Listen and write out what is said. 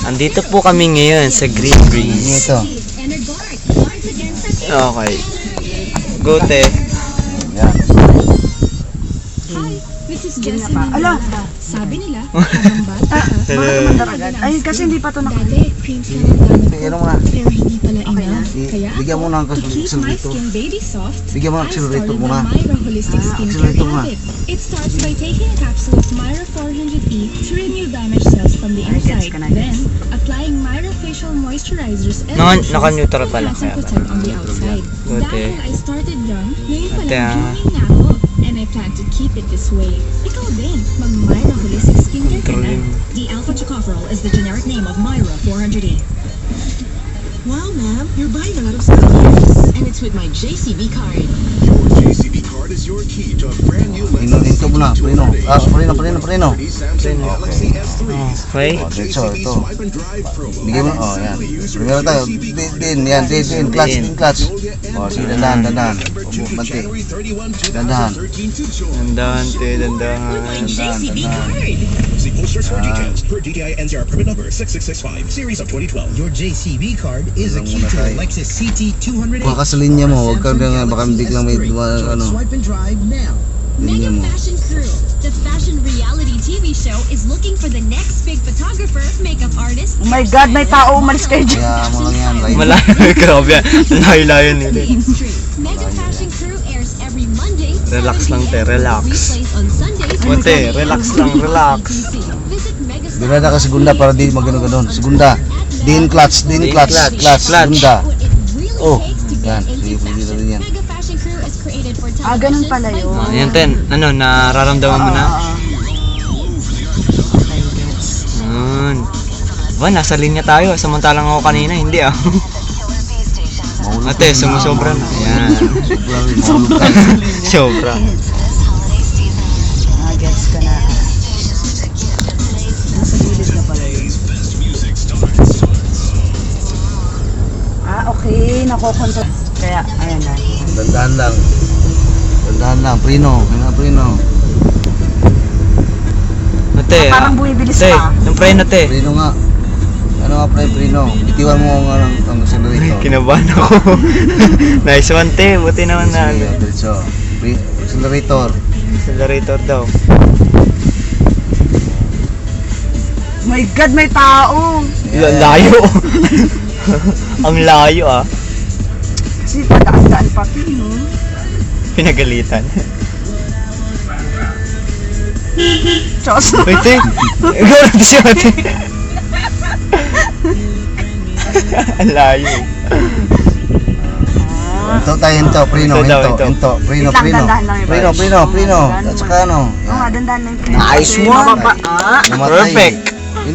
Andito po kami ngayon sa Green Breeze. Ito. Okay. Gote. Yan. This is Jessie. Ala, Sabi nila, habang bata ka, baka naman daragan. Ay, kasi hindi pa ito dati, creams lang ang gamit Bigyan ko, mo na. pero hindi pala enough. Kaya Bigyan mo na ang to keep my accelerator. skin baby soft, Bigyan mo ng I accelerator started the muna. Myra Holistic Skincare accelerator muna. Habit. It starts by taking a capsule of Myra 400E to renew damaged cells from the inside. Then, applying Myra Facial Moisturizers and Naka-neutral pala, enhance and kaya protect on the outside. Buti. Dahil I started young, ngayon pa Ate, lang ah. blooming na ako. And I plan to keep it this way. Ikaw din, mag-Myra Holistic Skincare ka na. The alpha tocopherol is the generic name of Myra 400E. Wow, ma'am, you're buying a lot of stuff. Yes, and it's with my JCB card. Your JCB card is your key to a brand new Ito mo na. Prino. Prino. Galaxy S3s. Okay. Oh, dito, ito. Swipe and drive promo. Bigyan mo. Oh, yan. Bigyan tayo. Din. Clutch. Oh, sige, dandahan. Banti. January 31, Dandahan. 2013 to join. Dandahan, te, With my dandahan. JCB dandahan. card. See posters for details per DTI NCR permit number 6665, series of 2012. Your JCB card is a Walang key muna to tayo. a Lexus CT208. Kuha ka sa linya mo. Huwag ka Samsung lang, baka Galaxy biglang may S3. ano. Swipe and drive now. Linya mo. Fashion Crew, the fashion reality TV show, is looking for the next big photographer, makeup artist. oh my God, may tao umalis kayo dyan. Kaya mo lang yan. Right? Malayo, grabe yan. Layo-layo nila. The Extreme. Mega Fashion Crew airs every Monday. Relax 7 lang, te, p.m. relax. Replays on Sundays. Buti, relax lang, relax. Visit Megastar. Dinada ka segunda para di magano-ganon. Segunda. Din clutch. Segunda. What it really Oh, takes to yan. get into Sige, pwede fashion. rin yan. Mega Fashion Crew is created for television. Ganun pala yun. Oh, yan, ten. Ano, nararamdaman mo na? Yun. Ba, nasa linya tayo. Samantalang ako kanina, hindi ah. Ate, sumusobra na. Yan. Sobra. Gets ka na. Nasa gilid na pala yun. Okay. Nakokontrol. Kaya, ayan na. Dandahan lang. Prino. Ate, Parang bumibilis ate, pa. yung preno, te. Prino nga. Ano nga Prino? Itiwan mo ang accelerator. Kinabahan ako. Nice one, te. Buti naman na. Sige, diretso. Accelerator. Accelerator daw. My God, may tao. Layo. Ang layo ah. Kasi padaan-daan pa. Pinagalitan. Diyos. Wait, te. Ikaw na siya, te. Ang layo. Hinto, Prino. Wait lang, dandahan lang yun. Prino. At saka ano? Oo nga, dandahan lang yung Nice one. Mababa. Namatay. Perfect.